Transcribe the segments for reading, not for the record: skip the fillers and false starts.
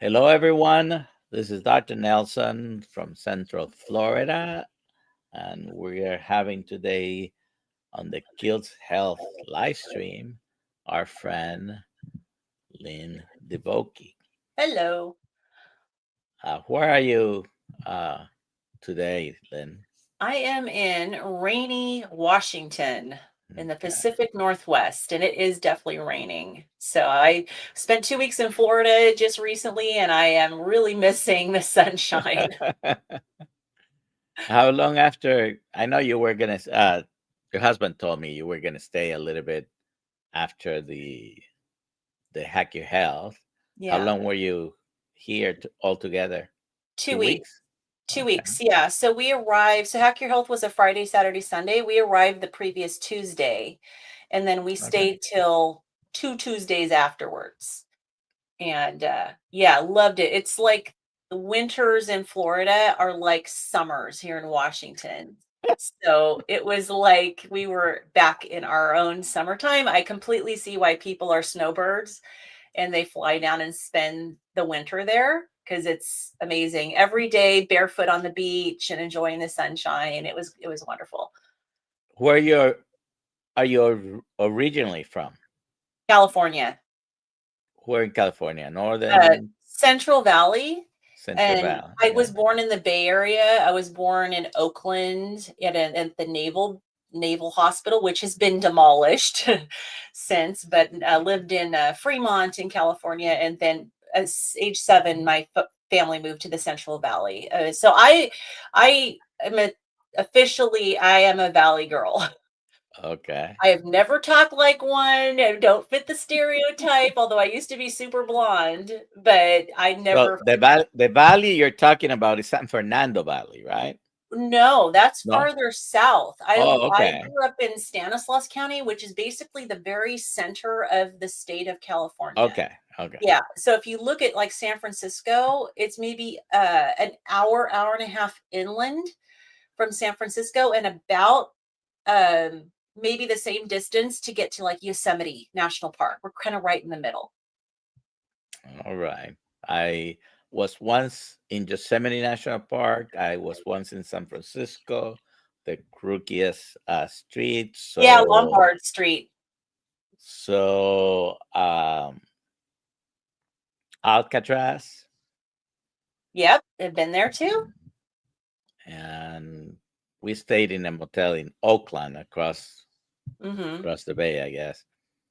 Hello, everyone. This is Dr. Nelson from Central Florida, and we are having today on the Kiltz Health live stream our friend Lynn Divoky. Hello. Where are you uh, today, Lynn? I am in rainy Washington in the Okay. Pacific Northwest, and it is definitely raining. So I spent 2 weeks in Florida just recently, and I am really missing the sunshine. How long after? I know you were gonna. Your husband told me you were gonna stay a little bit after the Hack Your Health. How Yeah, long were you here altogether? two Two weeks. weeks? Two Okay. weeks, yeah. So we arrived. So Hack Your Health was a Friday, Saturday, Sunday. We arrived the previous Tuesday, and then we Okay. stayed till two Tuesdays afterwards. And yeah, loved it. It's like the winters in Florida are like summers here in Washington. So it was like we were back in our own summertime. I completely see why people are snowbirds and they fly down and spend the winter there because it's amazing. Every day barefoot on the beach and enjoying the sunshine. It was wonderful. Where are you originally from? California. Where in California? Northern, Central Valley. Central And Valley. I Yeah. was born in the Bay Area. I was born in Oakland at the Naval Hospital, which has been demolished since, but lived in Fremont in California. And then at age 7, my family moved to the Central Valley. So I am officially, I am a Valley girl. Okay. I have never talked like one. I don't fit the stereotype, although I used to be super blonde, but I So never the valley you're talking about is San Fernando Valley, right? No, that's No. farther south. Oh, I okay. grew up in Stanislaus County, which is basically the very center of the state of California. Okay. Okay. Yeah, so if you look at like San Francisco, it's maybe an hour and a half inland from San Francisco, and about um, maybe the same distance to get to like Yosemite National Park. We're kind of right in the middle. All right. I was once in Yosemite National Park. I was once in San Francisco, the crookiest street. Yeah, So Lombard Street. so Alcatraz, Yep, I've been there too. and we stayed in a motel in Oakland Hmm. across the bay, I guess.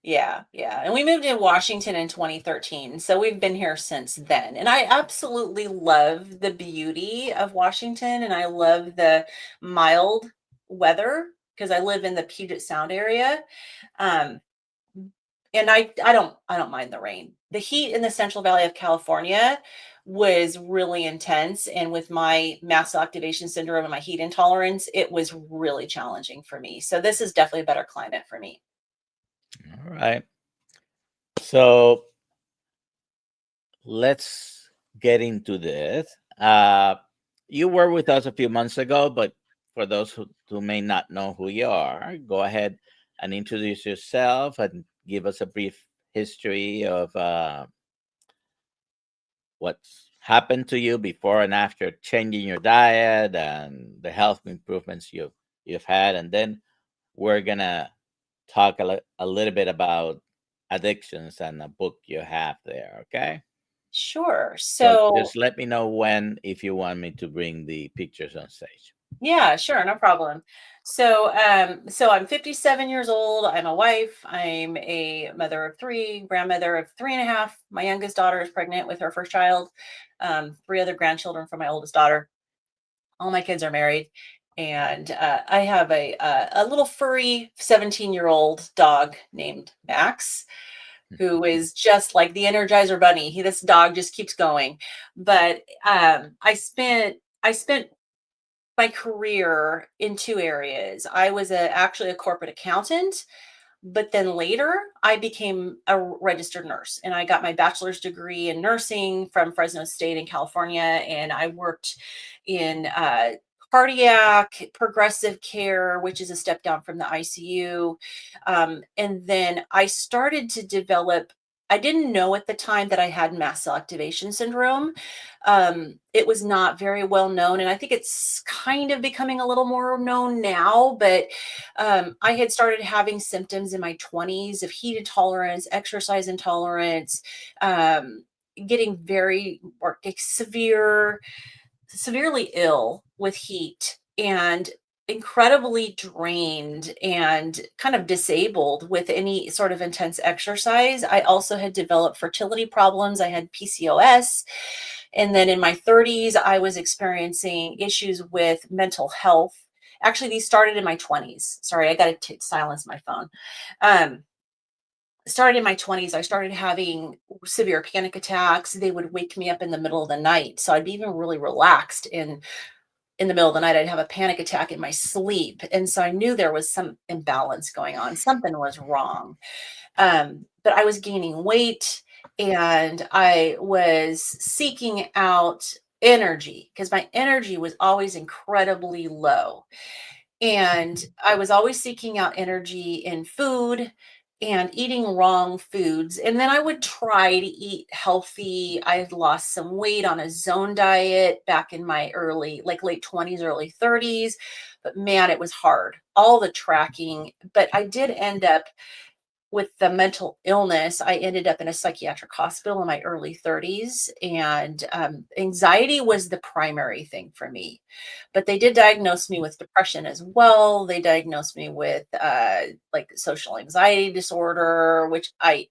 Yeah, yeah. And we moved in Washington in 2013. So we've been here since then. And I absolutely love the beauty of Washington and I love the mild weather because I live in the Puget Sound area. Um, and I don't mind the rain. The heat in the Central Valley of California was really intense, and with my mast cell activation syndrome and my heat intolerance, it was really challenging for me. So this is definitely a better climate for me. All right. So let's get into this. You were with us a few months ago, but for those who may not know who you are, go ahead and introduce yourself and give us a brief history of what's happened to you before and after changing your diet and the health improvements you've had, and then we're gonna talk a little bit about addictions and a book you have there. Okay. Sure. So So just let me know when if you want me to bring the pictures on stage. yeah, sure, no problem. So I'm 57 years old. I'm a wife. I'm a mother of three, grandmother of three and a half. My youngest daughter is pregnant with her first child. Three other grandchildren from my oldest daughter. All my kids are married, and I have a little furry 17-year-old dog named Max, who is just like the Energizer Bunny. This dog just keeps going. But I spent my career in two areas. I was actually a corporate accountant, but then later I became a registered nurse and I got my bachelor's degree in nursing from Fresno State in California. And I worked in cardiac progressive care, which is a step down from the ICU. And then I started to develop I didn't know at the time that I had mast cell activation syndrome. It was not very well known, and I think it's kind of becoming a little more known now. But I had started having symptoms in my 20s of heat intolerance, exercise intolerance, um, getting very or severely ill with heat and incredibly drained and kind of disabled with any sort of intense exercise. I also had developed fertility problems. I had PCOS. And then in my 30s, I was experiencing issues with mental health. Actually, these started in my 20s. Sorry, I got to silence my phone. Um, Started in my 20s. I started having severe panic attacks. They would wake me up in the middle of the night. So I'd be even really relaxed in the middle of the night. I'd have a panic attack in my sleep. And so I knew there was some imbalance going on. Something was wrong. But I was gaining weight and I was seeking out energy because my energy was always incredibly low. And I was always seeking out energy in food and eating wrong foods. And then I would try to eat healthy. I had lost some weight on a zone diet back in my like late 20s, early 30s. But man, it was hard. All the tracking. But I did end up with the mental illness. I ended up in a psychiatric hospital in my early 30s, and anxiety was the primary thing for me. But they did diagnose me with depression as well. They diagnosed me with like social anxiety disorder, which I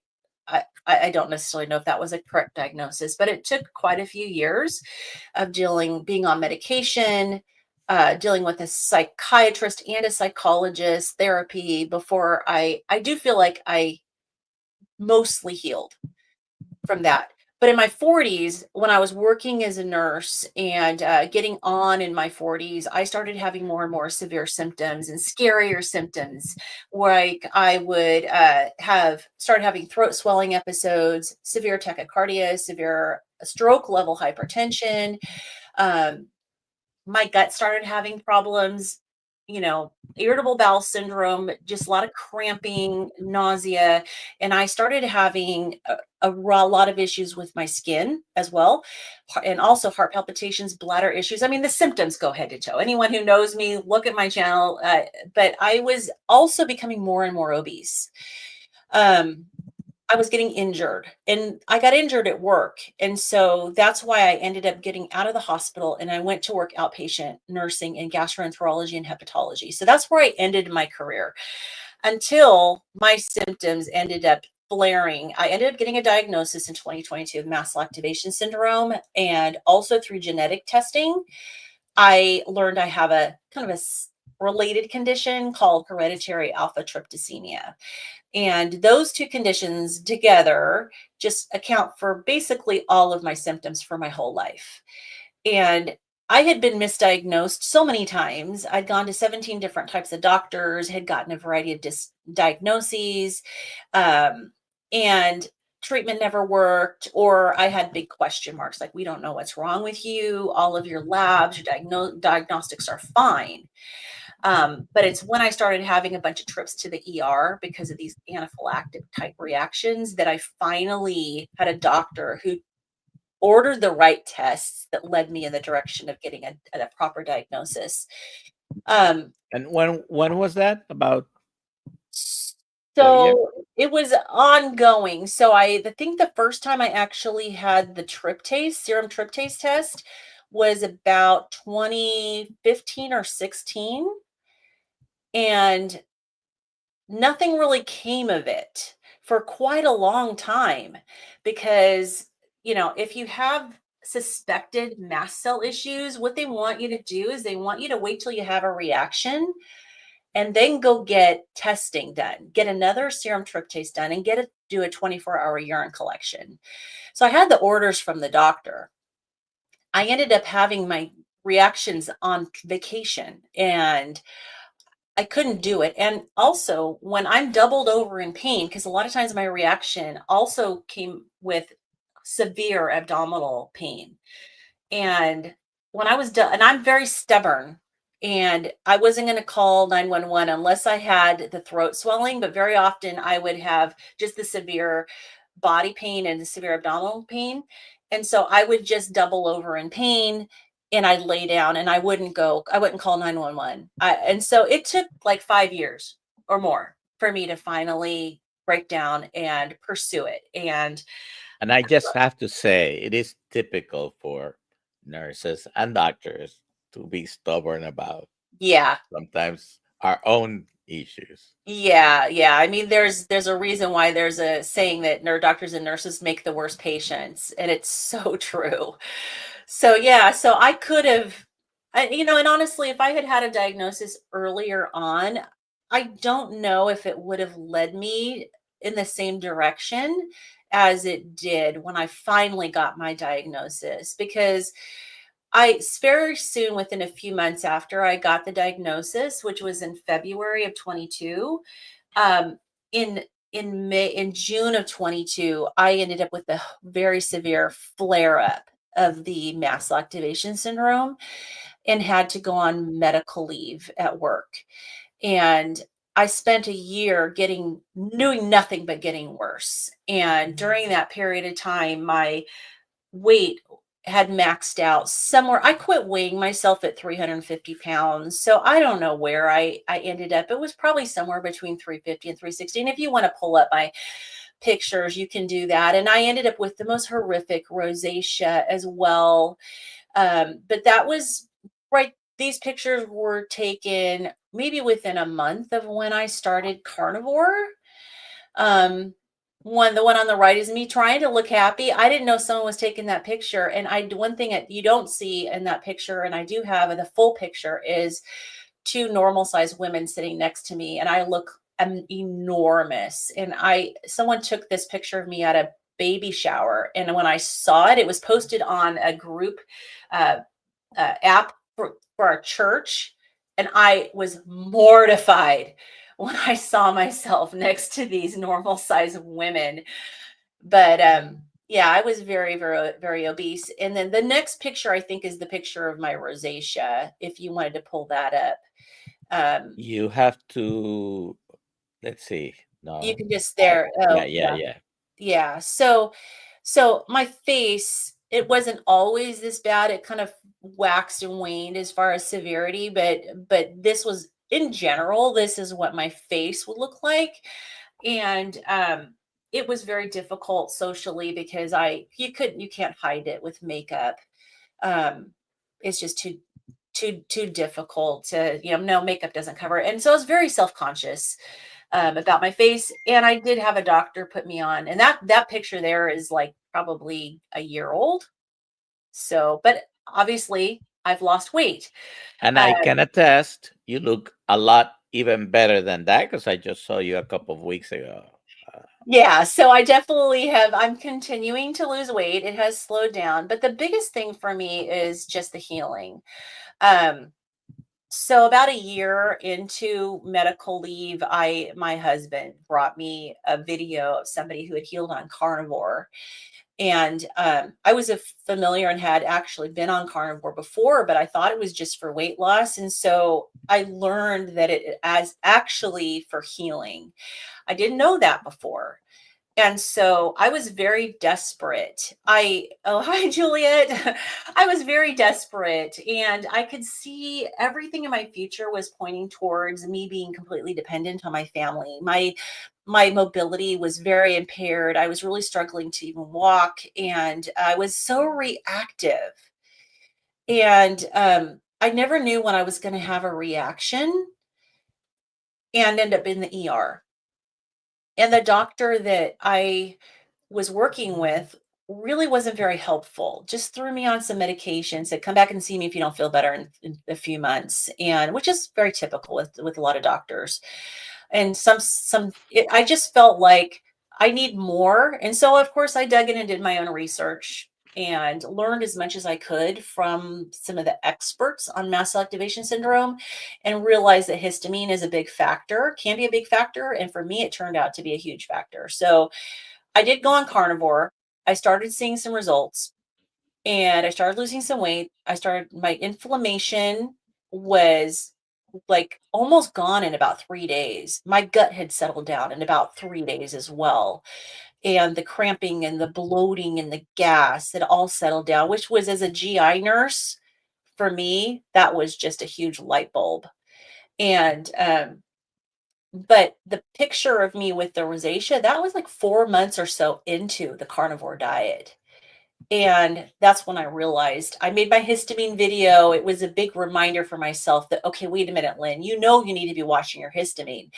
don't necessarily know if that was a correct diagnosis, but it took quite a few years of being on medication, dealing with a psychiatrist and a psychologist, therapy before I do feel like I mostly healed from that. But in my 40s, when I was working as a nurse and getting on in my 40s, I started having more and more severe symptoms and scarier symptoms. Like I would have started having throat swelling episodes, severe tachycardia, severe stroke level hypertension. Um, my gut started having problems, irritable bowel syndrome, just a lot of cramping, nausea. And I started having a lot of issues with my skin as well. And also heart palpitations, bladder issues. I mean, the symptoms go head to toe. Anyone who knows me, look at my channel. But I was also becoming more and more obese. Um, I was getting injured and I got injured at work. And so that's why I ended up getting out of the hospital and I went to work outpatient nursing in gastroenterology and hepatology. So that's where I ended my career until my symptoms ended up flaring. I ended up getting a diagnosis in 2022 of mast cell activation syndrome. And also through genetic testing, I learned I have a kind of related condition called hereditary alpha tryptopenia. And those two conditions together just account for basically all of my symptoms for my whole life. And I had been misdiagnosed so many times. I'd gone to 17 different types of doctors, had gotten a variety of diagnoses, um, and treatment never worked, or I had big question marks like, we don't know what's wrong with you. All of your labs, your diagnostics are fine. But it's when I started having a bunch of trips to the ER because of these anaphylactic type reactions that I finally had a doctor who ordered the right tests that led me in the direction of getting a proper diagnosis. Um, And when was that? About what year? so it was ongoing. So I think the first time I actually had the serum tryptase test was about 2015 or 16. And nothing really came of it for quite a long time because, if you have suspected mast cell issues, what they want you to do is they want you to wait till you have a reaction and then go get testing done, get another serum tryptase done, and do a 24-hour urine collection. So I had the orders from the doctor. I ended up having my reactions on vacation and I couldn't do it. And also, when I'm doubled over in pain, because a lot of times my reaction also came with severe abdominal pain. And when I was done, and I'm very stubborn, and I wasn't going to call 911 unless I had the throat swelling, but very often I would have just the severe body pain and severe abdominal pain. And so I would just double over in pain and I'd lay down and I wouldn't call 911. And so it took like 5 years or more for me to finally break down and pursue it. And And I just have to say, it is typical for nurses and doctors to be stubborn about yeah, sometimes our own issues. yeah. I mean, there's a reason why there's a saying that doctors and nurses make the worst patients, and it's so true. So yeah, so I could have, and honestly, if I had had a diagnosis earlier on, I don't know if it would have led me in the same direction as it did when I finally got my diagnosis. Because very soon, within a few months after I got the diagnosis, which was in February of 22, um, in in June of 22, I ended up with a very severe flare up of the mast cell activation syndrome and had to go on medical leave at work. And I spent a year doing nothing but getting worse. And during that period of time, my weight had maxed out somewhere. I quit weighing myself at 350 pounds. So I don't know where I ended up. It was probably somewhere between 350 and 360. And if you want to pull up my pictures, you can do that. And I ended up with the most horrific rosacea as well. But that was right. These pictures were taken maybe within a month of when I started Carnivore. The one on the right is me trying to look happy. I didn't know someone was taking that picture. And one thing that you don't see in that picture, and I do have the full picture, is two normal sized women sitting next to me. And I look enormous. And someone took this picture of me at a baby shower. And when I saw it, it was posted on a group uh, app for our church. And I was mortified when I saw myself next to these normal size women. But yeah, I was very, very, very obese. And then the next picture, I think, is the picture of my rosacea, if you wanted to pull that up. Um, You have to, let's see. you No. can just I, there. yeah, Oh, yeah, yeah. yeah. Yeah. So my face, it wasn't always this bad. It kind of waxed and waned as far as severity, but this was in general, this is what my face would look like. And it was very difficult socially because you can't hide it with makeup. Um it's just too difficult to, no, makeup doesn't cover it. And so I was very self-conscious about my face. And I did have a doctor put me on, and that picture there is like probably a year old. So, but obviously I've lost weight. And I Uh, can attest, you look a lot even better than that because I just saw you a couple of weeks ago. Uh, yeah, so I definitely I'm continuing to lose weight. It has slowed down, but the biggest thing for me is just the healing. Um, so about a year into medical leave, my husband brought me a video of somebody who had healed on Carnivore. And I was familiar and had actually been on Carnivore before, but I thought it was just for weight loss. And so I learned that it as actually for healing. I didn't know that before. And so I was very desperate. Oh, hi, Juliet. I was very desperate. And I could see everything in my future was pointing towards me being completely dependent on my family. My mobility was very impaired. I was really struggling to even walk. And I was so reactive. And I never knew when I was going to have a reaction and end up in the ER. And the doctor that I was working with really wasn't very helpful. Just threw me on some medication, said, come back and see me if you don't feel better in a few months. And which is very typical with a lot of doctors. And I just felt like I need more. And so of course I dug in and did my own research and learned as much as I could from some of the experts on mast cell activation syndrome, and realized that histamine is a big factor, can be a big factor. And for me, it turned out to be a huge factor. So I did go on Carnivore. I started seeing some results and I started losing some weight. My inflammation was like almost gone in about 3 days. My gut had settled down in about 3 days as well. and the cramping and the bloating and the gas, it all settled down, which was, as a GI nurse, for me, that was just a huge light bulb. And but the picture of me with the rosacea, that was like 4 months or so into the carnivore diet. And that's when I realized, I made my histamine video. It was a big reminder for myself that, okay, wait a minute, Lynn, you know you need to be watching your histamine.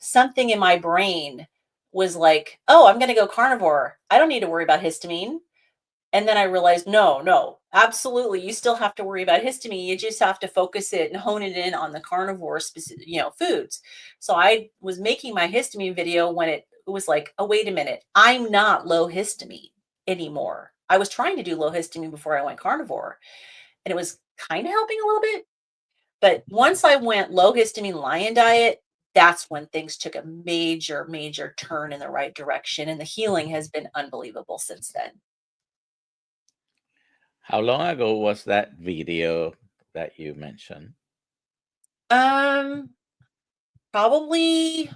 Something in my brain was like, oh, I'm going to go carnivore. I don't need to worry about histamine. And then I realized, no, no, absolutely. You still have to worry about histamine. You just have to focus it and hone it in on the carnivore specific, foods. So I was making my histamine video when it was like, oh, wait a minute, I'm not low histamine anymore. I was trying to do low histamine before I went carnivore, and it was kind of helping a little bit. But once I went low histamine lion diet, that's when things took a major, major turn in the right direction. And the healing has been unbelievable since then. How long ago was that video that you mentioned? Um, Probably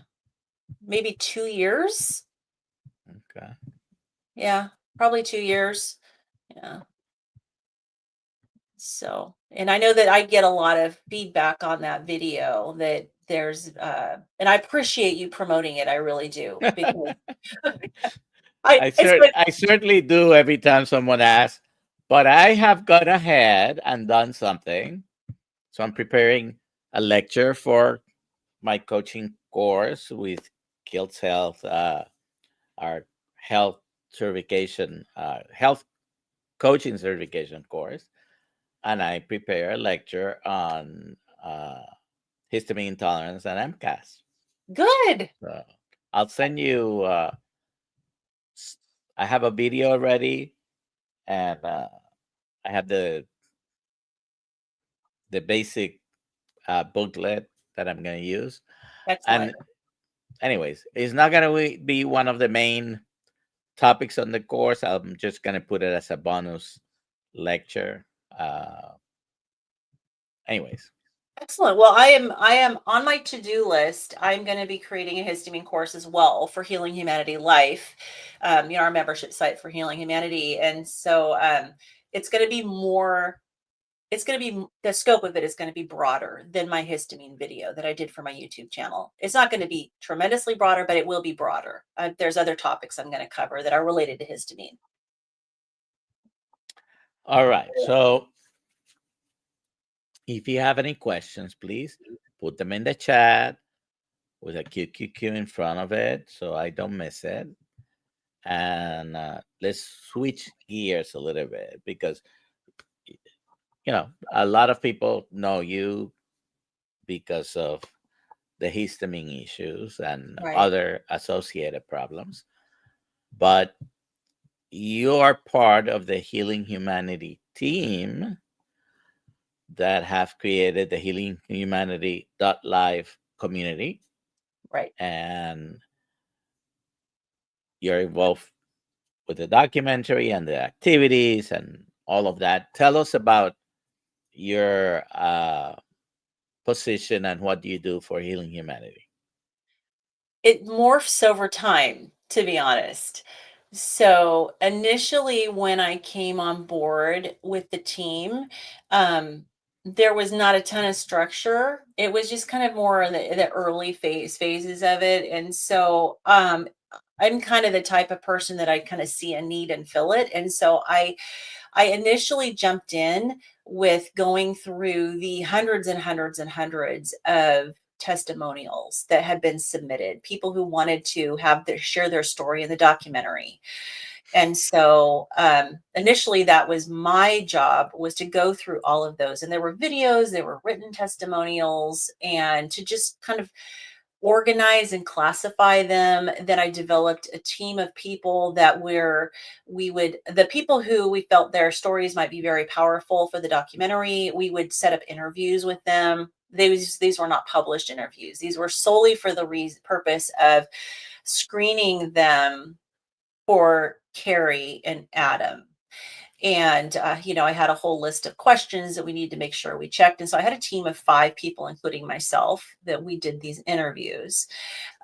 maybe 2 years. Okay. Yeah, probably 2 years. Yeah. So, and I know that I get a lot of feedback on that video, that there's and I appreciate you promoting it. I really do, because I it's good. I certainly do every time someone asks, but I have gone ahead and done something. So I'm preparing a lecture for my coaching course with Kiltz Health, our health certification, health coaching certification course, and I prepare a lecture on histamine intolerance and MCAS. Good. So I'll send you. I have a video already, and I have the basic booklet that I'm going to use. Excellent. And anyways, it's not going to be one of the main topics on the course. I'm just going to put it as a bonus lecture. Anyways, Excellent. Well, I am on my to-do list. I'm going to be creating a histamine course as well for Healing Humanity Life, our membership site for Healing Humanity. And so it's going to be more, it's going to be, the scope of it is going to be broader than my histamine video that I did for my YouTube channel. It's not going to be tremendously broader, but it will be broader. There's other topics I'm going to cover that are related to histamine. all right. So if you have any questions, please put them in the chat with a QQQ in front of it so I don't miss it. And let's switch gears a little bit, because a lot of people know you because of the histamine issues and Right. other associated problems, but you are part of the Healing Humanity team that have created the Healing Humanity Live community, Right. and you're involved with the documentary and the activities and all of that. Tell us about your position and what do you do for Healing Humanity. It morphs over time, to be honest. So initially, when I came on board with the team, there was not a ton of structure. It was just kind of more in the early phases of it. And so I'm kind of the type of person that I kind of see a need and fill it. And so I initially jumped in with going through the hundreds and hundreds and hundreds of testimonials that had been submitted, people who wanted to share their story in the documentary. And so initially that was my job, was to go through all of those. And there were videos, there were written testimonials, and to just kind of organize and classify them. Then I developed a team of people that the people who we felt their stories might be very powerful for the documentary, we would set up interviews with them. These were not published interviews. These were solely for the purpose of screening them for Carrie and Adam. And, I had a whole list of questions that we need to make sure we checked. And so I had a team of 5 people, including myself, that we did these interviews.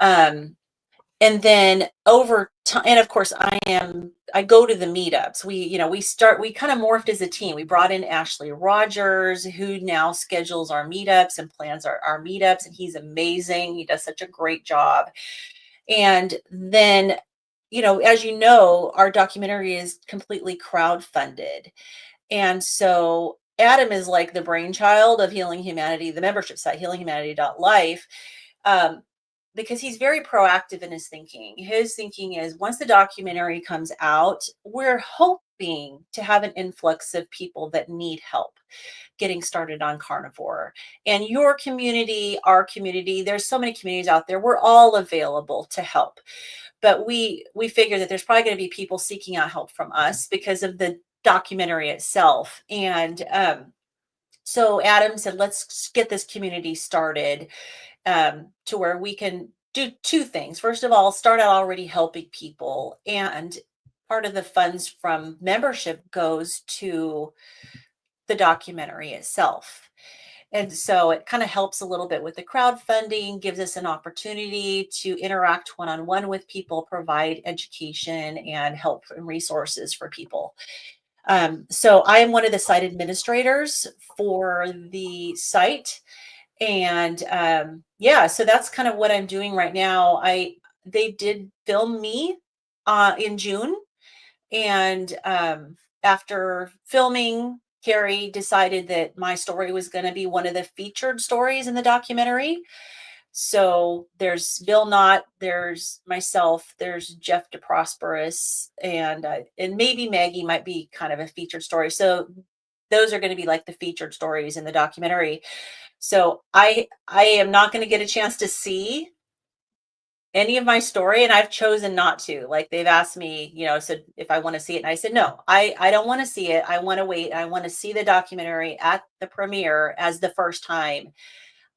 Um, And then over time, and of course I go to the meetups. We kind of morphed as a team. We brought in Ashley Rogers, who now schedules our meetups and plans our meetups, and he's amazing. He does such a great job. And then, as you know, our documentary is completely crowdfunded. And so Adam is like the brainchild of Healing Humanity, the membership site, healinghumanity.life, um, because he's very proactive in his thinking. His thinking is, once the documentary comes out, we're hoping to have an influx of people that need help getting started on carnivore. And your community, our community, there's so many communities out there. We're all available to help. But we figure that there's probably going to be people seeking out help from us because of the documentary itself. And so Adam said, let's get this community started, to where we can do two things. First of all, start out already helping people. And part of the funds from membership goes to the documentary itself. And so it kind of helps a little bit with the crowdfunding, gives us an opportunity to interact one-on-one with people, provide education and help and resources for people. So I am one of the site administrators for the site. And yeah, so that's kind of what I'm doing right now. They did film me in June, and after filming, Carrie decided that my story was going to be one of the featured stories in the documentary. So there's Bill Knott, there's myself, there's Jeff DeProsperous, and maybe Maggie might be kind of a featured story. So those are going to be like the featured stories in the documentary. So I am not going to get a chance to see any of my story, and I've chosen not to. Like, they've asked me, said if I want to see it, and I said no, I don't want to see it. I want to wait. I want to see the documentary at the premiere as the first time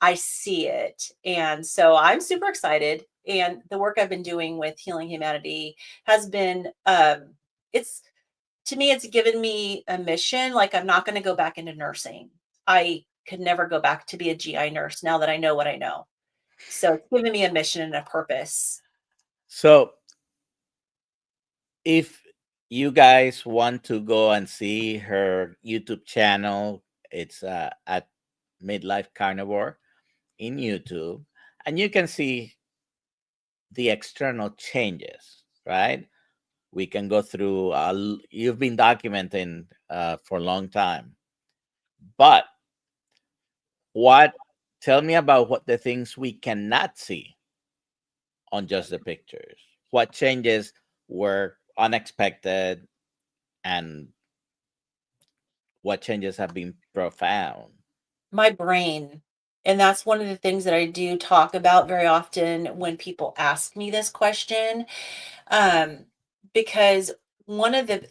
I see it. And so I'm super excited. And the work I've been doing with Healing Humanity has been, it's, to me, it's given me a mission. Like, I'm not going to go back into nursing. I could never go back to be a GI nurse now that I know what I know. So it's given me a mission and a purpose. So if you guys want to go and see her YouTube channel, it's at Midlife Carnivore in YouTube, and you can see the external changes, right? We can go through, you've been documenting for a long time, but what, tell me about what the things we cannot see on just the pictures. What changes were unexpected and what changes have been profound? My brain. And that's one of the things that I do talk about very often when people ask me this question. Um, because one of the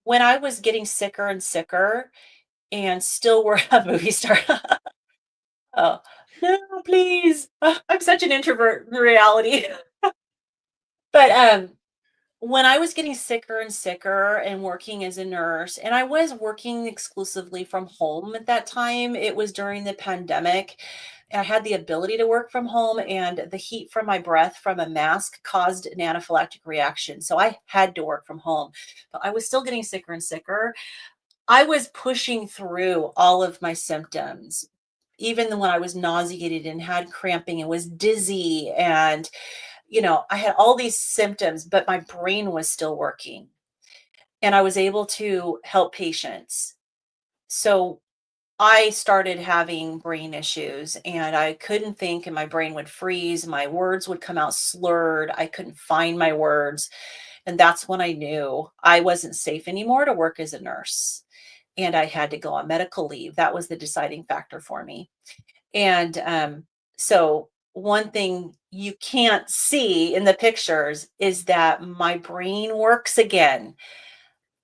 when I was getting sicker and sicker and still were a movie star. Oh, no, please. I'm such an introvert in reality. But when I was getting sicker and sicker and working as a nurse, and I was working exclusively from home at that time, it was during the pandemic. I had the ability to work from home, and the heat from my breath from a mask caused an anaphylactic reaction. So I had to work from home, but I was still getting sicker and sicker. I was pushing through all of my symptoms, even when I was nauseated and had cramping and was dizzy. And I had all these symptoms, but my brain was still working and I was able to help patients. So I started having brain issues and I couldn't think, and my brain would freeze. My words would come out slurred. I couldn't find my words. And that's when I knew I wasn't safe anymore to work as a nurse. And I had to go on medical leave. That was the deciding factor for me. And so one thing you can't see in the pictures is that my brain works again.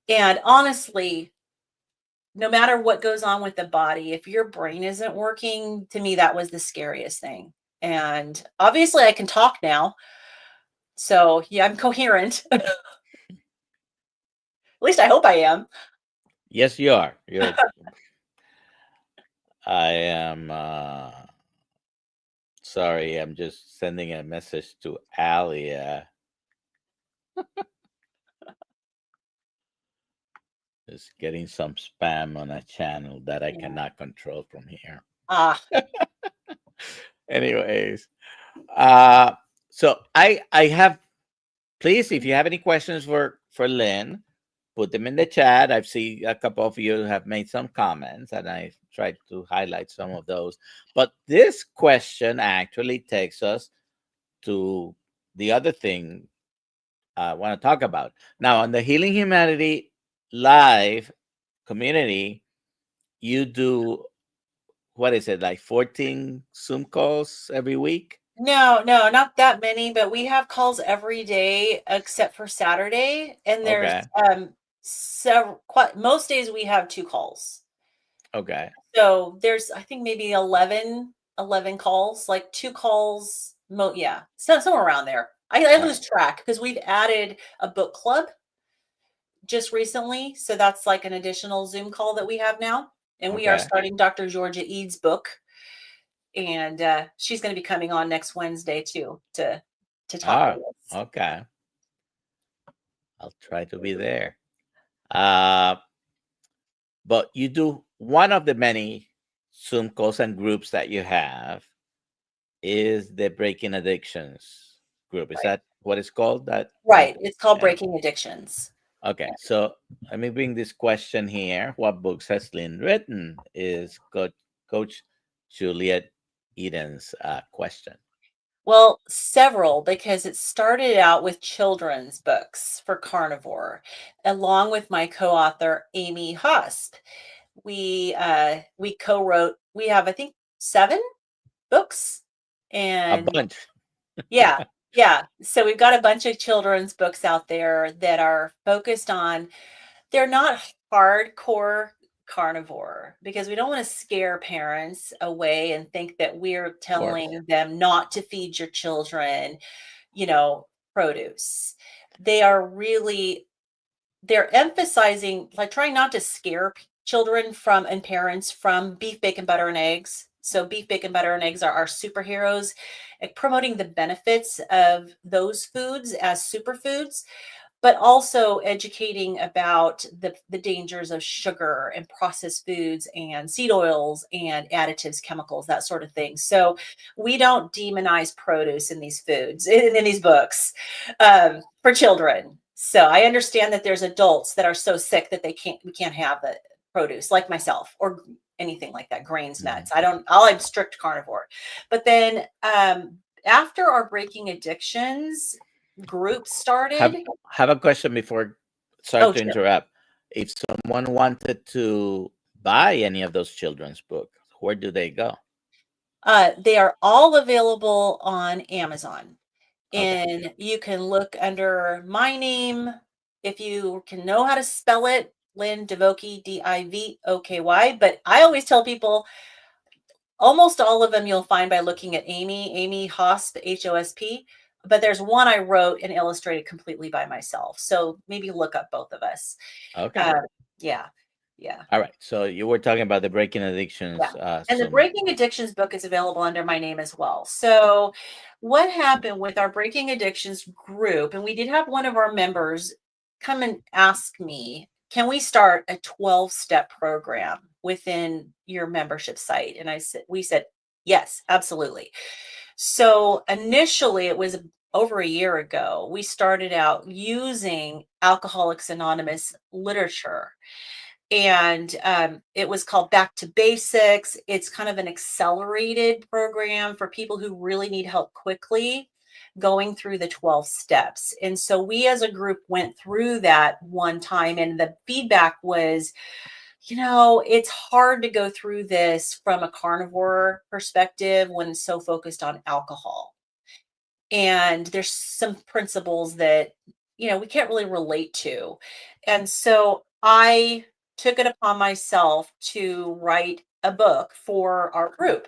And honestly, no matter what goes on with the body, if your brain isn't working, to me, that was the scariest thing. And obviously, I can talk now. So, yeah, I'm coherent. At least I hope I am. Yes, you are. I am Sorry, I'm just sending a message to Alia. Just getting some spam on a channel that I Yeah. cannot control from here. Ah, Anyways, uh, so I have, please, if you have any questions for Lynn, put them in the chat. I've seen a couple of you have made some comments, and I tried to highlight some of those. But this question actually takes us to the other thing I want to talk about. Now, on the Healing Humanity Live community, you do, what is it, like 14 Zoom calls every week? no, no, not that many, but we have calls every day except for Saturday. And there's Okay. several, quite, most days we have 2 calls. Okay. So there's, I think maybe 11 calls, like 2 calls. Yeah, so somewhere around there. I All lose right. track because we've added a book club just recently. So that's like an additional Zoom call that we have now. And we are Okay. starting Dr. Georgia Eads' book. And she's going to be coming on next Wednesday too to talk with Ah, us. okay. I'll try to be there. Uh, but you do one of the many Zoom calls and groups that you have is the Breaking Addictions group. Is Right. that what it's called? That Right. It's called yeah. Breaking Addictions. Okay. So let me bring this question here. What books has Lynn written? Is Coach Juliet Eden's question. Well, several, because it started out with children's books for Carnivore, along with my co-author Amy Hosp. We co-wrote. We have, I think, 7 books, A and bunch. yeah, yeah. So we've got a bunch of children's books out there that are focused on. They're not hardcore carnivore because we don't want to scare parents away and think that we're Of course. telling them not to feed your children, you know, produce. They are really, they're emphasizing, like, trying not to scare children from and parents from beef, bacon, butter, and eggs. So beef, bacon, butter, and eggs are our superheroes, and promoting the benefits of those foods as superfoods, but also educating about the dangers of sugar and processed foods and seed oils and additives, chemicals, that sort of thing. So we don't demonize produce in these foods, in these books, for children. So I understand that there's adults that are so sick that we can't have the produce, like myself, or anything like that, grains, Mhm. nuts. I'm strict carnivore. But then after our Breaking Addictions group Have started. have a question before. Sorry Oh, to sure. interrupt. If someone wanted to buy any of those children's books, where do they go? They are all available on Amazon, Okay. and you can look under my name if you can know how to spell it, Lynn Divoky, Divoky. But I always tell people almost all of them you'll find by looking at Amy Hosp, Hosp. But there's one I wrote and illustrated completely by myself. So maybe look up both of us. Okay. Uh, yeah, yeah. All right. So you were talking about the Breaking Addictions Yeah. And the Zoom. Breaking Addictions book is available under my name as well. So, what happened with our Breaking Addictions group, and we did have one of our members come and ask me, can we start a 12-step program within your membership site? And we said, yes, absolutely. So, initially, it was over a year ago, we started out using Alcoholics Anonymous literature, and it was called Back to Basics. It's kind of an accelerated program for people who really need help quickly going through the 12 steps. And so we as a group went through that one time, and the feedback was, it's hard to go through this from a carnivore perspective when it's so focused on alcohol. And there's some principles that we can't really relate to. And so I took it upon myself to write a book for our group,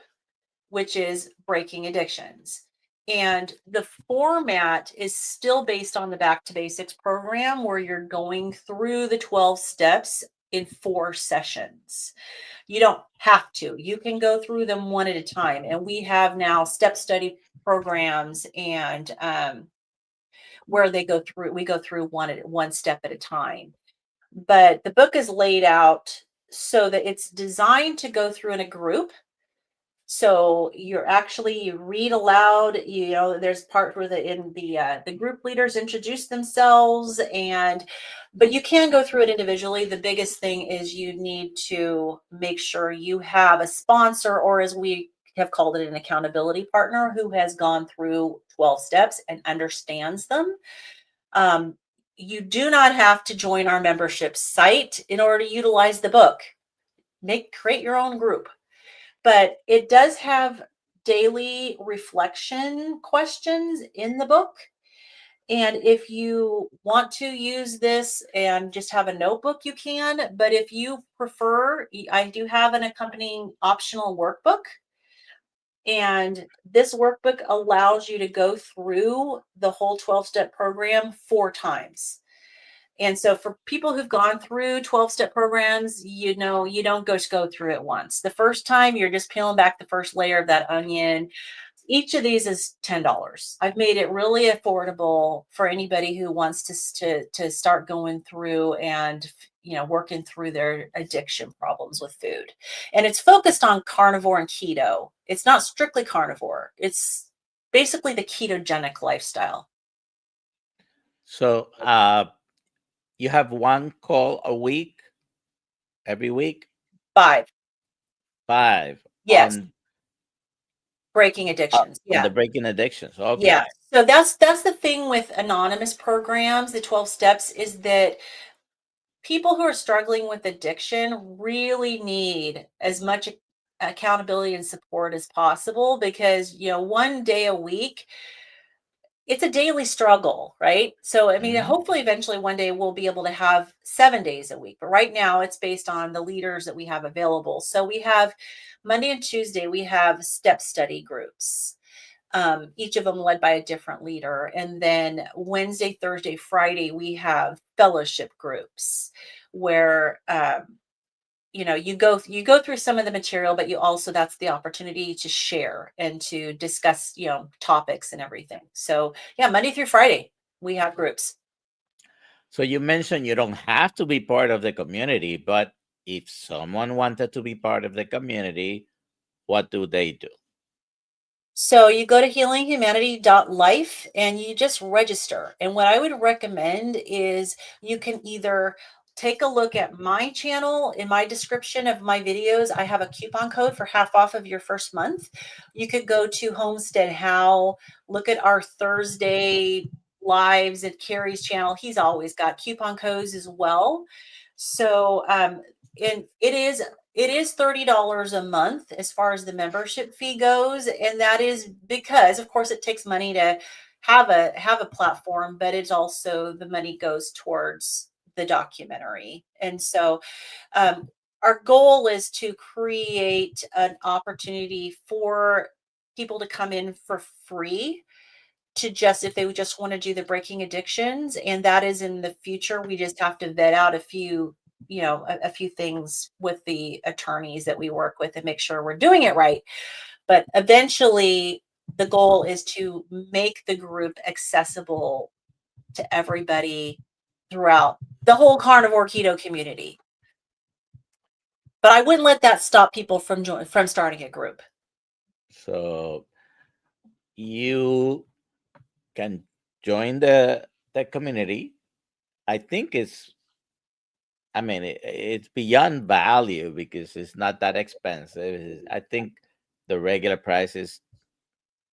which is Breaking Addictions. And the format is still based on the Back to Basics program, where you're going through the 12 steps in 4 sessions. You don't have to. You can go through them one at a time. And we have now step study programs and where we go through one step at a time. But the book is laid out so that it's designed to go through in a group. So you read aloud. There's part where the group leaders introduce themselves, but you can go through it individually. The biggest thing is you need to make sure you have a sponsor, or as we have called it, an accountability partner who has gone through 12 steps and understands them. Um, you do not have to join our membership site in order to utilize the book. Create your own group. But it does have daily reflection questions in the book. And if you want to use this and just have a notebook, you can. But if you prefer, I do have an accompanying optional workbook. And this workbook allows you to go through the whole 12-step program 4 times. And so for people who've gone through 12-step programs, you don't go through it once. The first time, you're just peeling back the first layer of that onion. Each of these is $10. I've made it really affordable for anybody who wants to start going through and working through their addiction problems with food. And it's focused on carnivore and keto. It's not strictly carnivore. It's basically the ketogenic lifestyle. So you have one call a week, every week? 5. 5. Yes. Breaking addictions. On Yeah. the breaking addictions. Okay. Yeah. So that's the thing with anonymous programs, the 12 steps, is that people who are struggling with addiction really need as much accountability and support as possible, because one day a week, it's a daily struggle, right? So, I mean, hopefully eventually one day we'll be able to have 7 days a week, but right now it's based on the leaders that we have available. So we have Monday and Tuesday, we have step study groups, each of them led by a different leader. And then Wednesday, Thursday, Friday, we have fellowship groups where, you go through some of the material, but that's the opportunity to share and to discuss, topics and everything. So yeah, Monday through Friday, we have groups. So you mentioned you don't have to be part of the community, but if someone wanted to be part of the community, what do they do? So you go to healinghumanity.life and you just register. And what I would recommend is you can either take a look at my channel. In my description of my videos, I have a coupon code for half off of your first month. You could go to Homestead How, look at our Thursday lives at Carrie's channel. He's always got coupon codes as well. So, and it is $30 a month as far as the membership fee goes. And that is because, of course, it takes money to have a platform, but it's also, the money goes towards the documentary. And so our goal is to create an opportunity for people to come in for free, if they just want to do the breaking addictions. And that is in the future. We just have to vet out a few things with the attorneys that we work with and make sure we're doing it right. But eventually the goal is to make the group accessible to everybody throughout the whole carnivore keto community. But I wouldn't let that stop people from starting a group. So you can join the community. I think it's beyond value because it's not that expensive. I think the regular price is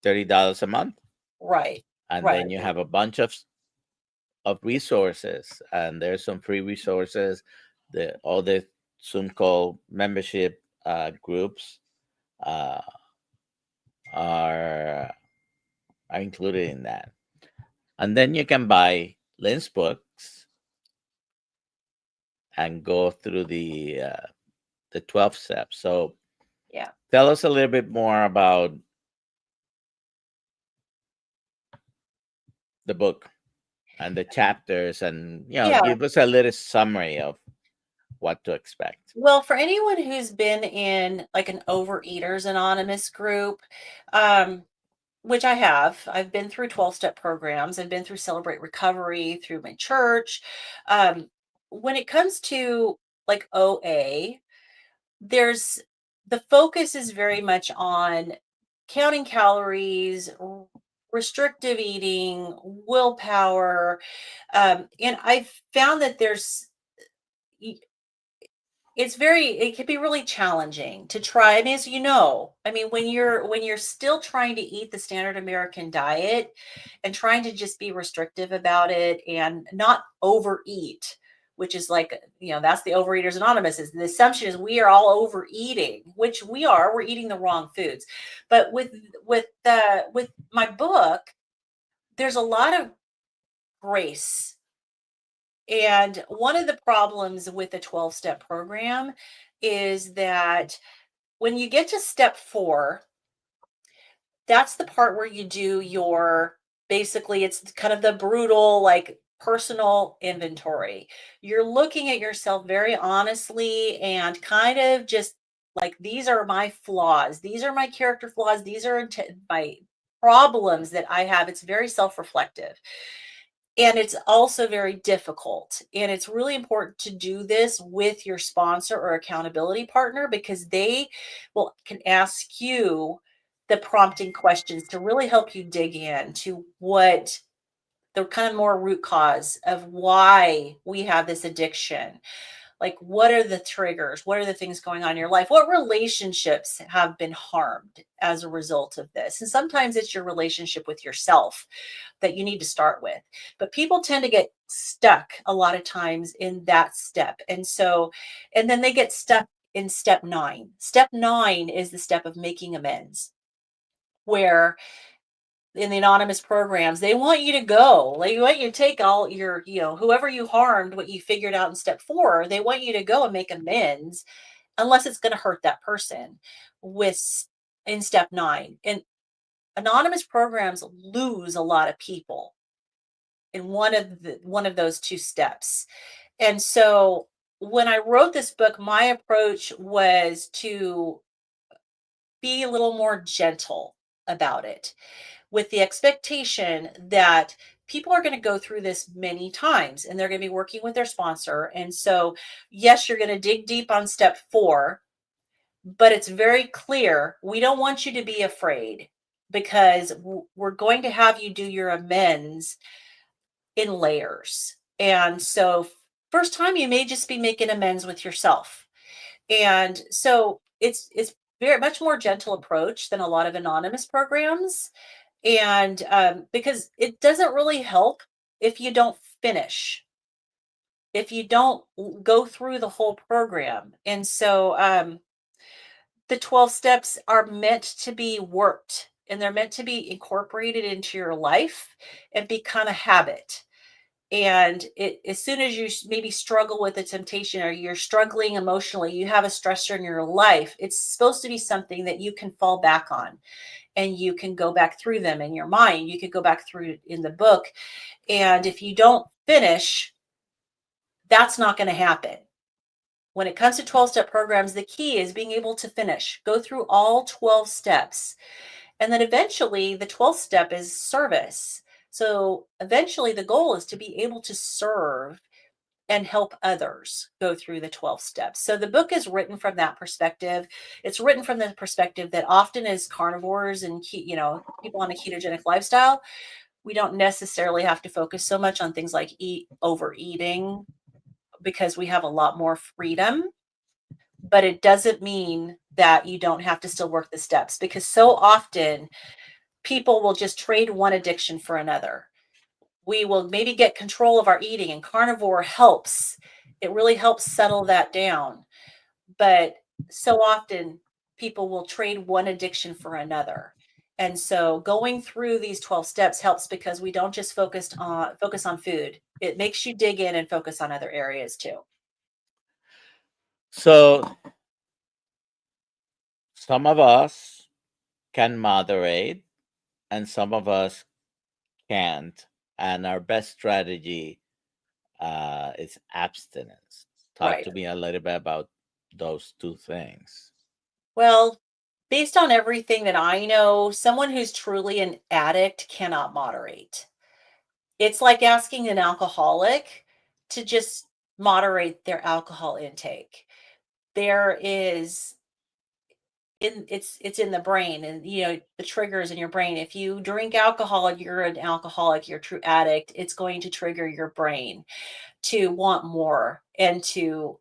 $30 a month. Right. And right. then you have a bunch of resources, and there's some free resources. All the Zoom call membership groups are included in that. And then you can buy Lynn's books and go through the 12 steps. So yeah, tell us a little bit more about the book and the chapters, and give us a little summary of what to expect? Well, for anyone who's been in like an Overeaters Anonymous group, um, which I have, I've been through 12-step programs, I've been through Celebrate Recovery through my church. Um, when it comes to like OA, there's the focus is very much on counting calories, restrictive eating, willpower. And I've found that it can be really challenging to try. I mean, as you know, I mean, when you're still trying to eat the standard American diet and trying to just be restrictive about it and not overeat, which is like, that's the Overeaters Anonymous. Is the assumption is we are all overeating, which we are. We're eating the wrong foods. But with my book, there's a lot of grace. And one of the problems with the 12-step program is that when you get to step 4, that's the part where you do your basically it's kind of the brutal like personal inventory. You're looking at yourself very honestly and kind of just like these are my flaws. These are my character flaws. These are my problems that I have. It's very self-reflective. And it's also very difficult. And it's really important to do this with your sponsor or accountability partner because they can ask you the prompting questions to really help you dig in to what the kind of more root cause of why we have this addiction. Like, what are the triggers? What are the things going on in your life? What relationships have been harmed as a result of this? And sometimes it's your relationship with yourself that you need to start with. But people tend to get stuck a lot of times in that step. And then they get stuck in step 9. Step 9 is the step of making amends, where in the anonymous programs, they want you to go. They want you to take all your, whoever you harmed, what you figured out in step 4, they want you to go and make amends unless it's going to hurt that person with in step 9. And anonymous programs lose a lot of people in one of those 2 steps. And so when I wrote this book, my approach was to be a little more gentle about it with the expectation that people are going to go through this many times and they're going to be working with their sponsor. And so, yes, you're going to dig deep on step 4, but it's very clear we don't want you to be afraid because we're going to have you do your amends in layers. And so, first time you may just be making amends with yourself. And so it's very much more gentle approach than a lot of anonymous programs. And because it doesn't really help if you don't finish, if you don't go through the whole program. And so the 12 steps are meant to be worked and they're meant to be incorporated into your life and become a habit. And as soon as you maybe struggle with a temptation or you're struggling emotionally, you have a stressor in your life, it's supposed to be something that you can fall back on and you can go back through them in your mind. You could go back through in the book. And if you don't finish, that's not going to happen. When it comes to 12-step programs, the key is being able to finish, go through all 12 steps. And then eventually the 12th step is service. So eventually the goal is to be able to serve and help others go through the 12 steps. So the book is written from that perspective. It's written from the perspective that often as carnivores and people on a ketogenic lifestyle, we don't necessarily have to focus so much on things like overeating because we have a lot more freedom. But it doesn't mean that you don't have to still work the steps because so often people will just trade one addiction for another. We will maybe get control of our eating, and carnivore helps. It really helps settle that down. But so often people will trade one addiction for another. And so going through these 12 steps helps because we don't just focus on food. It makes you dig in and focus on other areas too. So some of us can moderate and some of us can't. And our best strategy is abstinence. Talk Right. to me a little bit about those two things. Well, based on everything that I know, someone who's truly an addict cannot moderate. It's like asking an alcoholic to just moderate their alcohol intake. There is it's in the brain, and the triggers in your brain. If you drink alcohol, you're an alcoholic, you're a true addict. It's going to trigger your brain to want more and to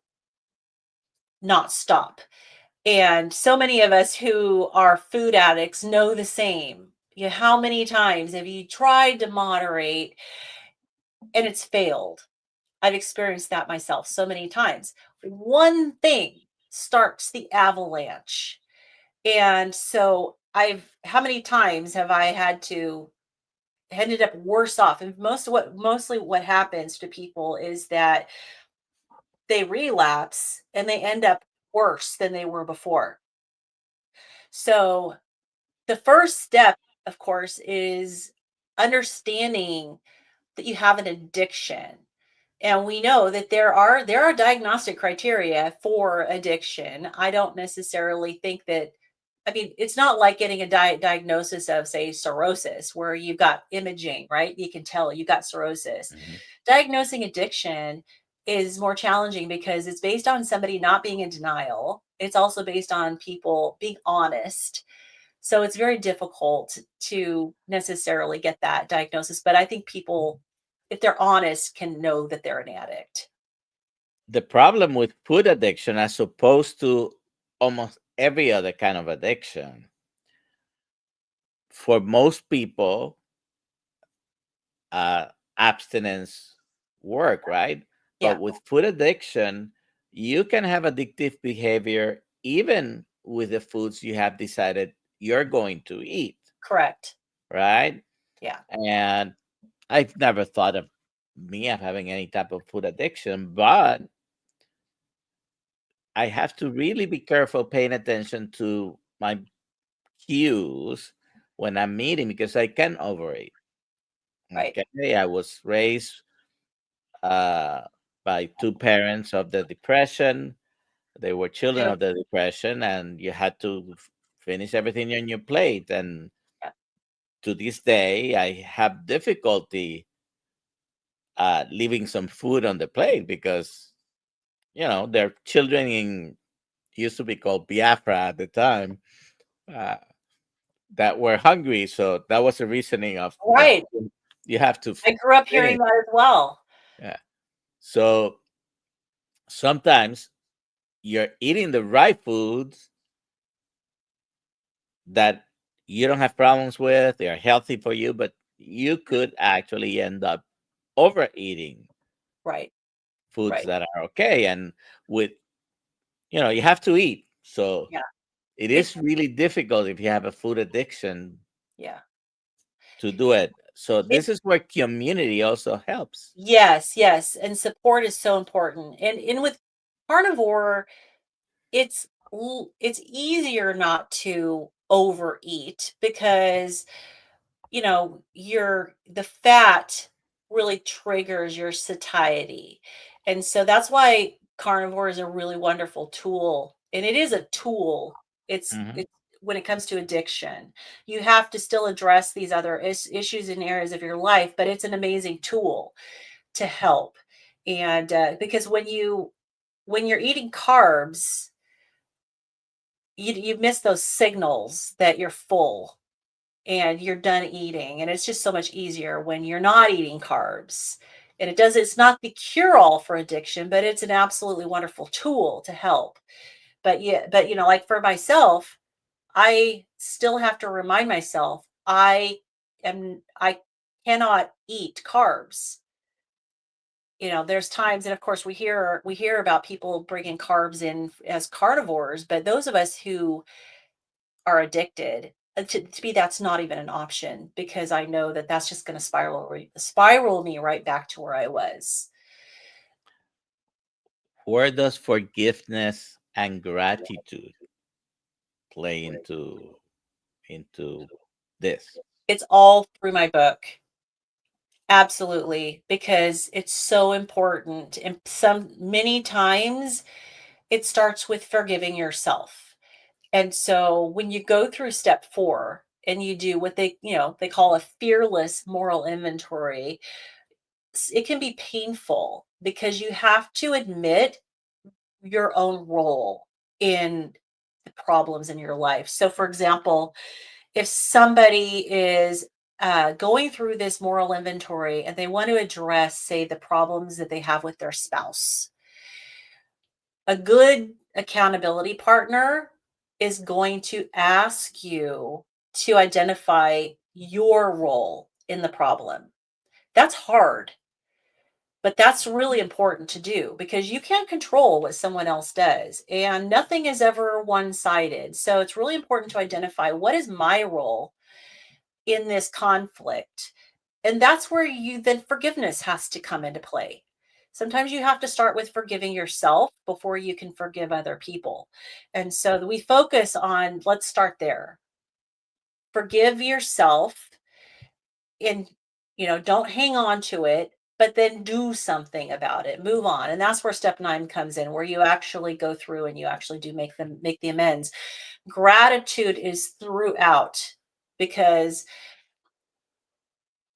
not stop. And so many of us who are food addicts know the same. How many times have you tried to moderate and it's failed? I've experienced that myself so many times. One thing starts the avalanche. And so how many times have I had to ended up worse off? And mostly what happens to people is that they relapse and they end up worse than they were before. So the first step, of course, is understanding that you have an addiction. And we know that there are diagnostic criteria for addiction. I don't necessarily think that, I mean, it's not like getting a diagnosis of, say, cirrhosis, where you've got imaging, right? You can tell you got cirrhosis. Hmm. Diagnosing addiction is more challenging because it's based on somebody not being in denial. It's also based on people being honest. So it's very difficult to necessarily get that diagnosis, but I think people, if they're honest, can know that they're an addict. The problem with food addiction, as opposed to almost every other kind of addiction, for most people, uh, abstinence work, right? Yeah, But with food addiction, you can have addictive behavior even with the foods you have decided you're going to eat, correct. right? Yeah. And I've never thought of me of having any type of food addiction, but I have to really be careful paying attention to my cues when I'm eating because I can overeat. Right. Okay, I was raised uh, by two parents of the depression. They were children Yep. of the depression, and you had to finish everything on your plate. And Yeah. to this day, I have difficulty leaving some food on the plate because they're children in used to be called Biafra at the time, uh, that were hungry. So that was the reasoning of Right. you have to I grew up hearing finish. that as well. Yeah. So sometimes you're eating the right foods that you don't have problems with, they are healthy for you, but you could actually end up overeating Right. foods Right. that are okay. And with, you have to eat. So Yeah. it It is really difficult if you have a food addiction yeah. to do it. So It this is where community also helps. Yes, yes. And support is so important. And with carnivore, it's easier not to overeat because the fat really triggers your satiety. And so that's why carnivore is a really wonderful tool. And it is a tool. Hmm. It's when it comes to addiction. You have to still address these other issues and areas of your life, but it's an amazing tool to help. And because when you're eating carbs, you miss those signals that you're full and you're done eating, and it's just so much easier when you're not eating carbs. And it's not the cure all for addiction, but it's an absolutely wonderful tool to help. But yeah, but like for myself, I still have to remind myself I cannot eat carbs. There's times, and of course we hear about people bringing carbs in as carnivores, but those of us who are addicted, to me, that's not even an option because I know that that's just going to spiral me right back to where I was. Where does forgiveness and gratitude play into this? It's all through my book. Absolutely, because it's so important. And many times it starts with forgiving yourself. And so when you go through step 4 and you do what they call a fearless moral inventory, it can be painful because you have to admit your own role in the problems in your life. So, for example, if somebody is going through this moral inventory and they want to address, say, the problems that they have with their spouse, a good accountability partner is going to ask you to identify your role in the problem. That's hard, but that's really important to do because you can't control what someone else does, and nothing is ever one sided. So it's really important to identify what is my role in this conflict. And that's where then forgiveness has to come into play. Sometimes you have to start with forgiving yourself before you can forgive other people. And so we focus on, let's start there. Forgive yourself and, don't hang on to it, but then do something about it. Move on. And that's where step 9 comes in, where you actually go through and you actually do make the amends. Gratitude is throughout because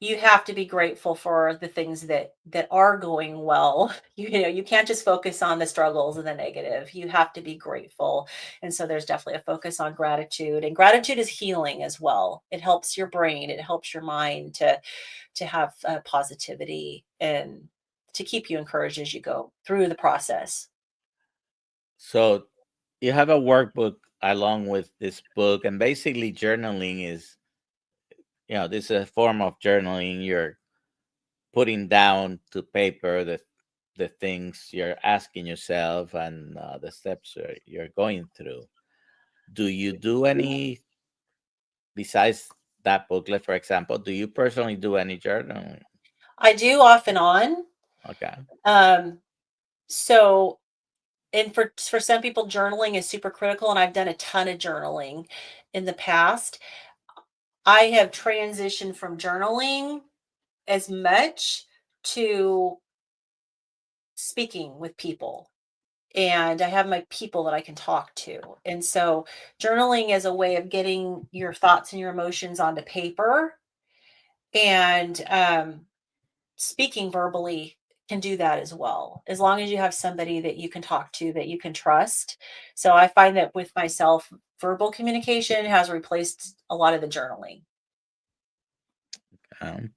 you have to be grateful for the things that are going well. You can't just focus on the struggles and the negative. You have to be grateful. And so there's definitely a focus on gratitude. And gratitude is healing as well. It helps your brain, it helps your mind to have positivity and to keep you encouraged as you go through the process. So you have a workbook along with this book, and basically journaling is, this is a form of journaling. You're putting down to paper the things you're asking yourself and the steps you're going through. Do you do any besides that booklet, for example? Do you personally do any journaling? I do off and on. Okay. Um, so and for some people, journaling is super critical, and I've done a ton of journaling in the past. I have transitioned from journaling as much to speaking with people, and I have my people that I can talk to. And so journaling is a way of getting your thoughts and your emotions onto paper, and speaking verbally can do that as well, as long as you have somebody that you can talk to, that you can trust. So I find that with myself, verbal communication has replaced a lot of the journaling. Um,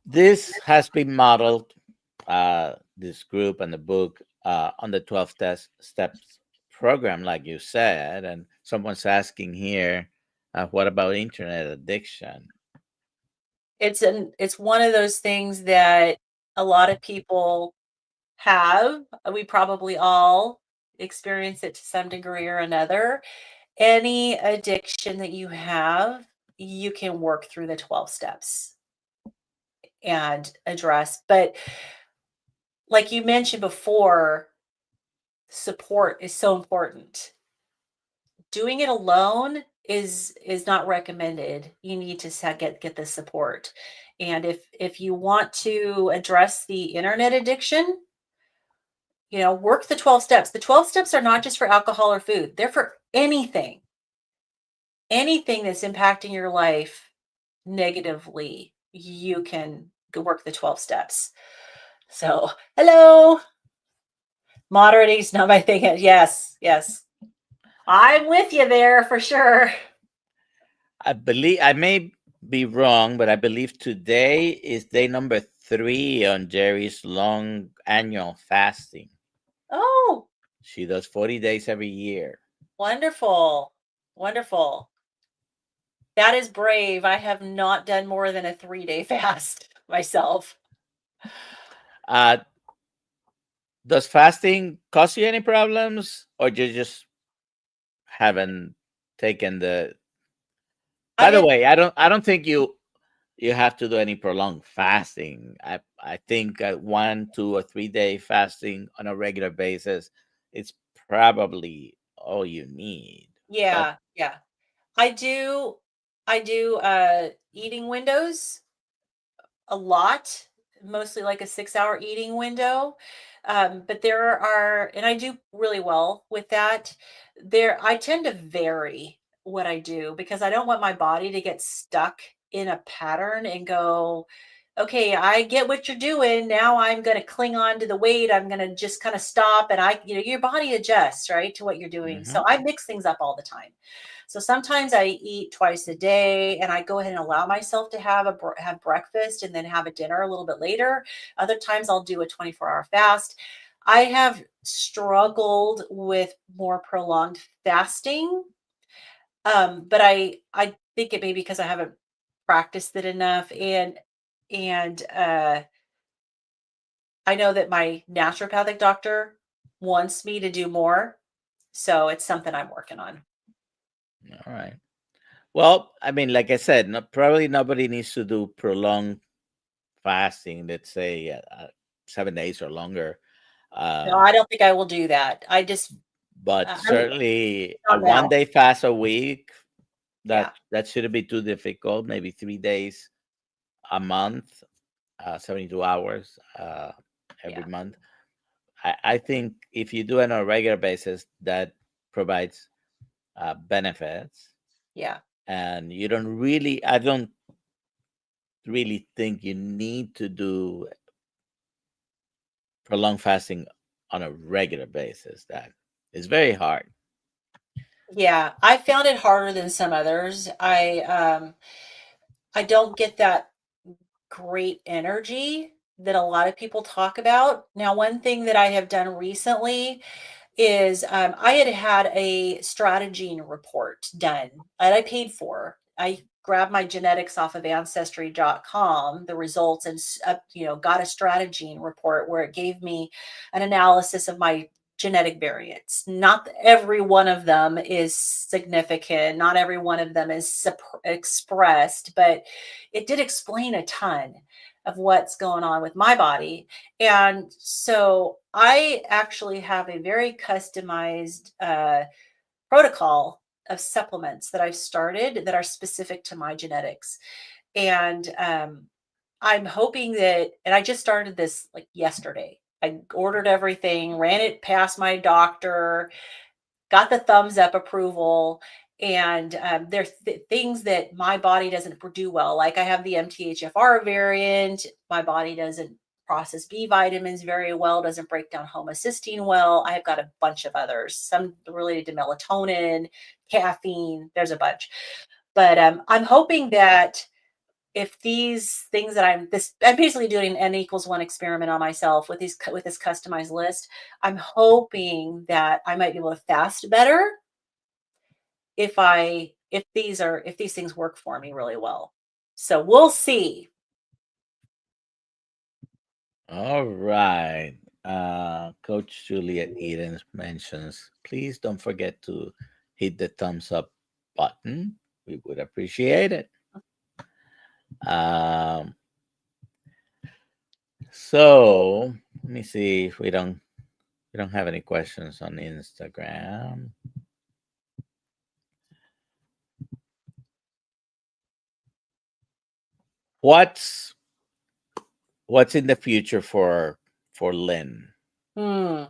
this has been modeled, this group and the book, on the 12 steps program, like you said. And someone's asking here, what about internet addiction? It's one of those things that a lot of people have. We probably all experience it to some degree or another. Any addiction that you have, you can work through the 12 steps and address. But like you mentioned before, support is so important. Doing it alone is not recommended. You need to get the support. And if you want to address the internet addiction, work the 12 steps. The 12 steps are not just for alcohol or food. They're for anything. Anything that's impacting your life negatively, you can go work the 12 steps. So, hello. Moderating is not my thing. Yes, yes. I'm with you there for sure. I believe I may be wrong, but I believe today is day number 3 on Jerry's long annual fasting. Oh, She does 40 days every year. wonderful. Wonderful. That is brave. I have not done more than a 3-day fast myself. Uh, does fasting cause you any problems, or you just haven't taken the? I By the did. way, I don't think you have to do any prolonged fasting. I think 1, 2, or 3 day fasting on a regular basis, it's probably all you need. But Yeah, yeah. I do eating windows. a lot, mostly like a 6-hour eating window. But there are, and I do really well with that. I tend to vary what I do because I don't want my body to get stuck in a pattern and go, okay, I get what you're doing. Now I'm going to cling on to the weight. I'm going to just kind of stop. And your body adjusts, right, to what you're doing. So Hmm. I mix things up all the time. So sometimes I eat twice a day and I go ahead and allow myself to have breakfast and then have a dinner a little bit later. Other times I'll do a 24-hour fast. I have struggled with more prolonged fasting. But I think it may be because I haven't practiced it enough, and I know that my naturopathic doctor wants me to do more, so it's something I'm working on. All right. Well, I mean, like I said, probably nobody needs to do prolonged fasting. Let's say 7 days or longer. No, Um, I don't think I will do that. but I mean, certainly a not one now. day fast a week, Yeah, that shouldn't be too difficult. Maybe 3 days a month, 72 hours every yeah, month. I think if you do it on a regular basis, that provides benefits. yeah, And I don't really think you need to do prolonged fasting on a regular basis. That is very hard. yeah. I found it harder than some others. I don't get that great energy that a lot of people talk about. Now, one thing that I have done recently is I had a strategy report done that I paid for. I grabbed my genetics off of ancestry.com, the results, and got a strategy report where it gave me an analysis of my genetic variants. Not every one of them is significant, not every one of them is expressed, but it did explain a ton of what's going on with my body. And so I actually have a very customized protocol of supplements that I've started that are specific to my genetics. And I'm hoping that, and I just started this like yesterday. I ordered everything, ran it past my doctor, got the thumbs up approval. And there's things that my body doesn't do well. Like I have the MTHFR variant. My body doesn't process B vitamins very well, doesn't break down homocysteine well. I have got a bunch of others, some related to melatonin, caffeine. There's a bunch. But I'm hoping that if these things that I'm basically doing an n equals one experiment on myself with this customized list. I'm hoping that I might be able to fast better if these things work for me really well. So we'll see. All right. Coach Juliet Edens mentions, please don't forget to hit the thumbs up button. We would appreciate it. Um, so let me see if we don't have any questions on Instagram. What's what's in the future for Lynn? Hmm.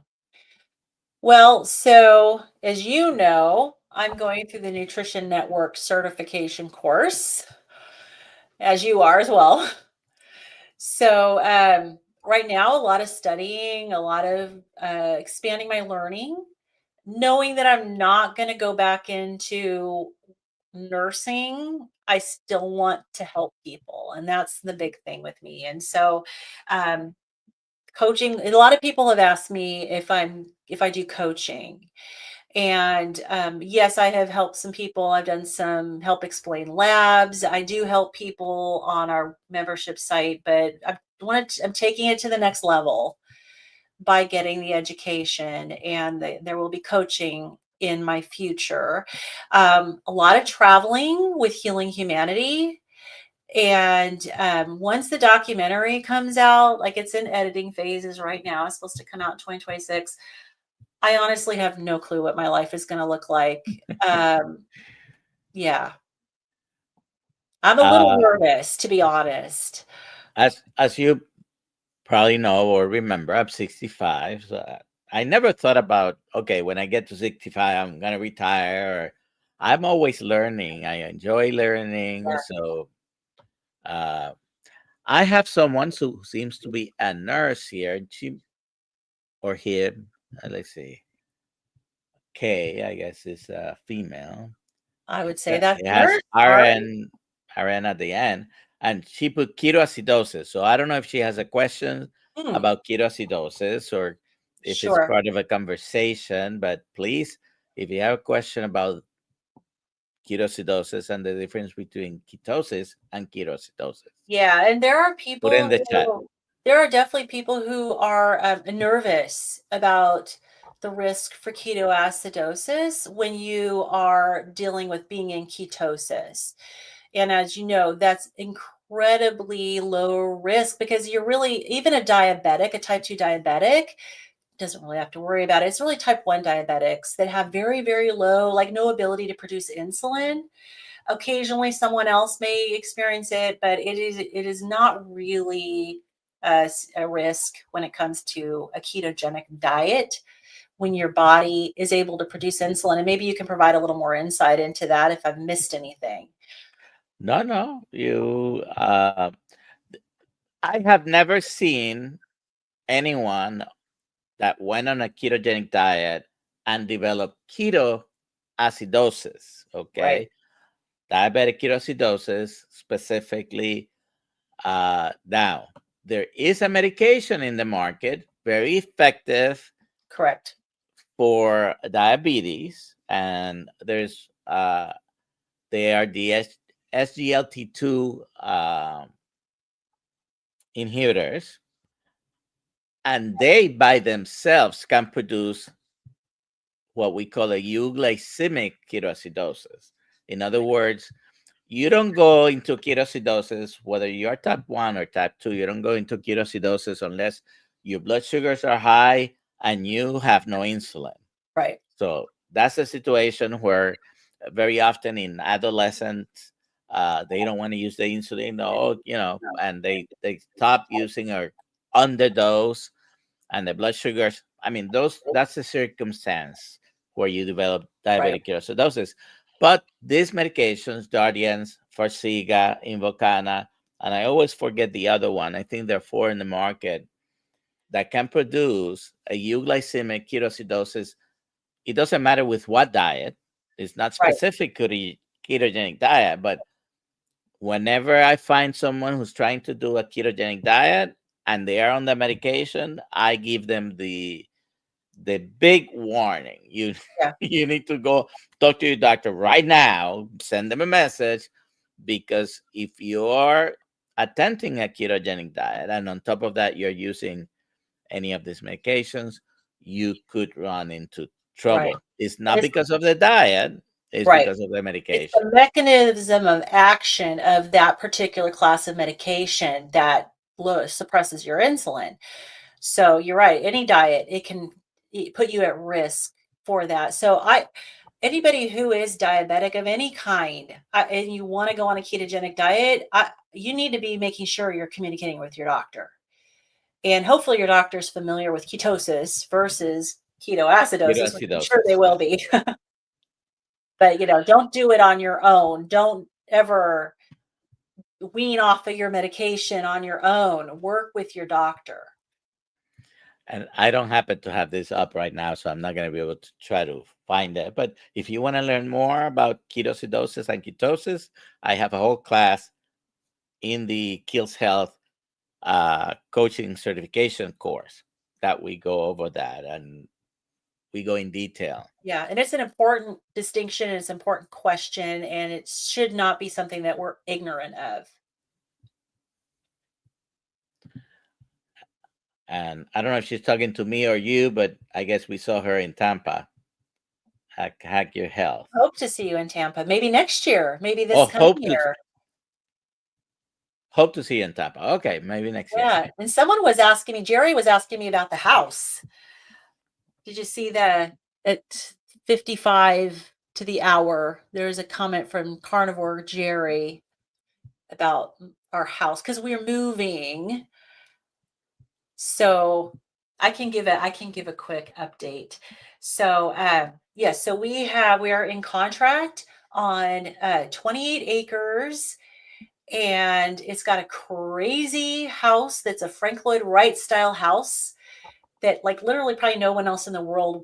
Well, so as you know, I'm going through the Nutrition Network certification course, as you are as well. So right now, a lot of studying, a lot of expanding my learning, knowing that I'm not going to go back into nursing. I still want to help people, and that's the big thing with me. And so, um, coaching. A lot of people have asked me if I do coaching, and yes, I have helped some people. I've done some help explain labs. I do help people on our membership site, but I'm taking it to the next level by getting the education, and there will be coaching in my future. A lot of traveling with Healing Humanity. And once the documentary comes out, like it's in editing phases right now, it's supposed to come out in 2026. I honestly have no clue what my life is going to look like. Um, yeah, I'm a little Uh, nervous, to be honest. As you probably know or remember, I'm 65. So I never thought about, okay, when I get to 65, I'm gonna retire. Or, I'm always learning. I enjoy learning. So uh, I have someone who seems to be a nurse here. She or him. Let's see. K, I guess is a female. I would say that's It a has nurse. All right. RN at the end, and she put ketoacidosis. So I don't know if she has a question Hmm, about ketoacidosis or if it's sure. part of a conversation. But please, if you have a question about ketoacidosis and the difference between ketosis and ketoacidosis, Yeah, and there are put it in people the chat. who, there are definitely people who are nervous about the risk for ketoacidosis when you are dealing with being in ketosis. And as you know, that's incredibly low risk because you're really, even a diabetic, a type 2 diabetic, doesn't really have to worry about it. It's really type 1 diabetics that have very, very low, like no ability to produce insulin. Occasionally, someone else may experience it, but it is not really a risk when it comes to a ketogenic diet when your body is able to produce insulin. And maybe you can provide a little more insight into that if I've missed anything. No, no, you. I have never seen anyone that went on a ketogenic diet and developed ketoacidosis. Right. Okay, diabetic ketoacidosis specifically. Now there is a medication in the market, very effective Correct. for diabetes, and there's they are the SGLT2 inhibitors, and they by themselves can produce what we call a euglycemic ketoacidosis. In other words, you don't go into ketoacidosis whether you are type 1 or type 2. You don't go into ketoacidosis unless your blood sugars are high and you have no insulin. Right. So that's a situation where very often in adolescents, they don't want to use the insulin, or and they stop using or underdose, and the blood sugars. I mean, that's a circumstance where you develop Right. diabetic ketoacidosis. But these medications, Jardiance, Farxiga, Invokana, and I always forget the other one. I think there are four in the market that can produce a euglycemic ketoacidosis. It doesn't matter with what diet. It's not Right. specific to the ketogenic diet, but whenever I find someone who's trying to do a ketogenic diet and they are on the medication, I give them the big warning. You Yeah. you need to go talk to your doctor right now. Send them a message, because if you're attempting a ketogenic diet and on top of that you're using any of these medications, you could run into Right. trouble. It's not It's because of the diet, it's right. because of the It's medication. the mechanism of action of that particular class of medication that suppresses your insulin. So you're right. Any diet, it can put you at risk for that. So anybody who is diabetic of any kind, and you want to go on a ketogenic diet, you need to be making sure you're communicating with your doctor. And hopefully your doctor is familiar with ketosis versus ketoacidosis, which I'm sure they Ketoacidosis, will yes. be. But don't do it on your own. Don't ever wean off of your medication on your own. Work with your doctor. And I don't happen to have this up right now, so I'm not going to be able to try to find it. But if you want to learn more about ketoacidosis and ketosis, I have a whole class in the Kills Health coaching certification course that we go over that, and we go in detail. Yeah, and it's an important distinction and it's an important question, and it should not be something that we're ignorant of. And I don't know if she's talking to me or you, but I guess we saw her in Tampa. Hack your health. Hope to see you in Tampa, maybe next year, maybe Oh, this coming year. hope to see you in Tampa. Okay, maybe next year. Yeah, and someone was asking me, Jerry was asking me about the house. Did you see that at 55 to the hour, there's a comment from Carnivore Jerry about our house because we're moving. So I can give a quick update. So yes, so we are in contract on 28 acres, and it's got a crazy house that's a Frank Lloyd Wright style house that like literally probably no one else in the world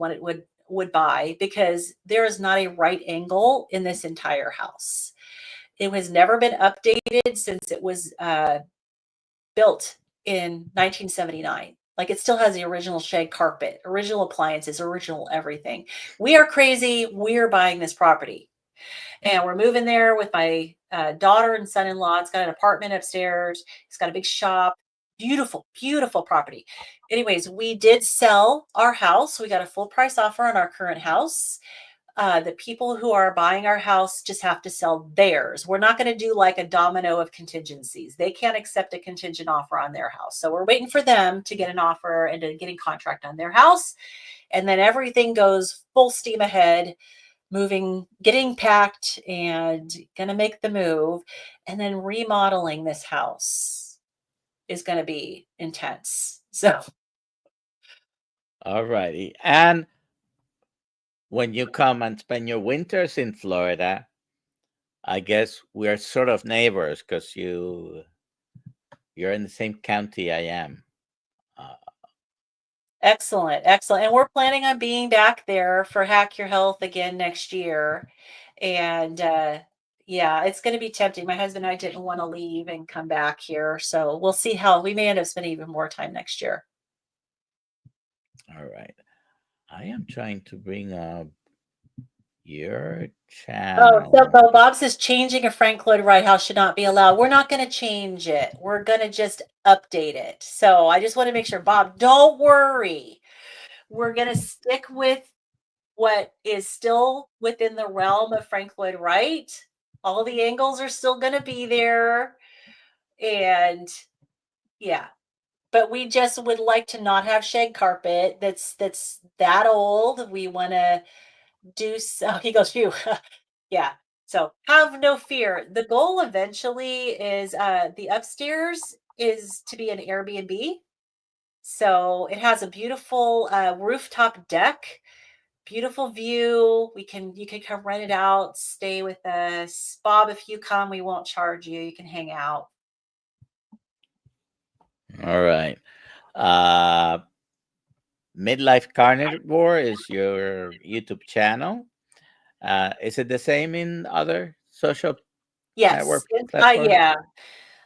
would buy because there is not a right angle in this entire house. It has never been updated since it was built in 1979. Like it still has the original shag carpet, original appliances, original everything. We are crazy. We're buying this property and we're moving there with my daughter and son-in-law. It's got an apartment upstairs. It's got a big shop. Beautiful, beautiful property. Anyways, we did sell our house. We got a full price offer on our current house. The people who are buying our house just have to sell theirs. We're not going to do like a domino of contingencies. They can't accept a contingent offer on their house. So we're waiting for them to get an offer and to get in contract on their house. And then everything goes full steam ahead, moving, getting packed and going to make the move. And then remodeling this house is going to be intense. So, All righty. And when you come and spend your winters in Florida, I guess we're sort of neighbors because you're in the same county I am. Uh, excellent, excellent. And we're planning on being back there for Hack Your Health again next year. And yeah, it's going to be tempting. My husband and I didn't want to leave and come back here. So we'll see how we may end up spending even more time next year. all right. I am trying to bring up your Oh, so channel. Bob says changing a Frank Lloyd Wright house should not be allowed. We're not going to change it. We're going to just update it. So I just want to make sure, Bob, don't worry. We're going to stick with what is still within the realm of Frank Lloyd Wright. All the angles are still going to be there. And yeah, but we just would like to not have shag carpet that's that old. We want to do so. He goes, phew. Yeah. So have no fear. The goal eventually is the upstairs is to be an Airbnb. So it has a beautiful rooftop deck, beautiful view. You can come rent it out, stay with us. Bob, if you come, we won't charge you. You can hang out. All right. Uh, Midlife Carnivore is your YouTube channel. Is it the same in other social Yes. network platforms? Yeah.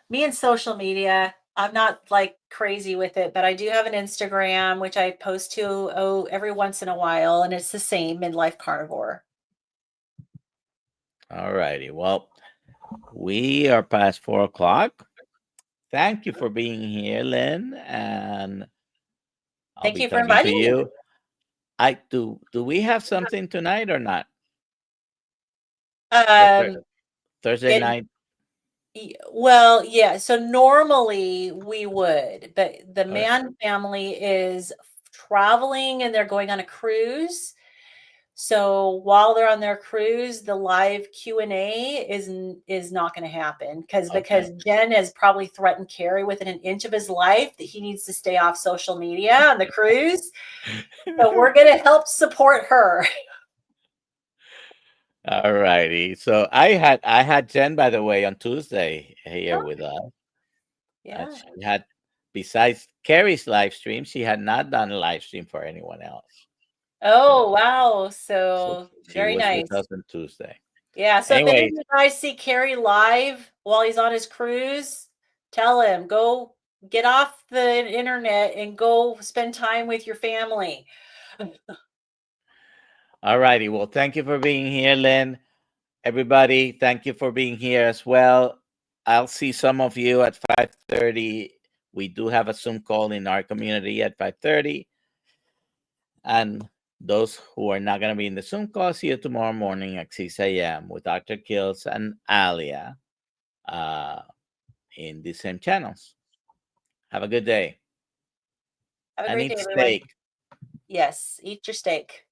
Me and social media. I'm not like crazy with it, but I do have an Instagram which I post to every once in a while, and it's the same Midlife Carnivore. All righty. Well, we are past 4 o'clock. Thank you for being here, Lynn, and I'll Thank be you for talking to inviting me. you. I do. Do we have something tonight or not? For Um, Thursday it night? well, yeah. So normally we would, but the All right. Mann family is traveling and they're going on a cruise. So while they're on their cruise, the live Q&A is not going to happen Okay. because Jen has probably threatened Carrie within an inch of his life that he needs to stay off social media on the cruise. So we're going to help support her. All righty. So I had Jen, by the way, on Tuesday here Oh, with us. yeah. She had, besides Carrie's live stream, she had not done a live stream for anyone else. So Oh, wow. so So she very was with nice. us on Tuesday. Yeah. So if any of Anyways, you guys see Carrie live while he's on his cruise, tell him go get off the internet and go spend time with your family. all righty. Well, thank you for being here, Lynn. Everybody, thank you for being here as well. I'll see some of you at 5:30. We do have a Zoom call in our community at 5:30. And those who are not going to be in the Zoom call, see you tomorrow morning at 6 a.m. with Dr. Kiltz and Alia uh, in the same channels. Have a good day Have a and great day, eat everyone. steak. Yes, eat your steak.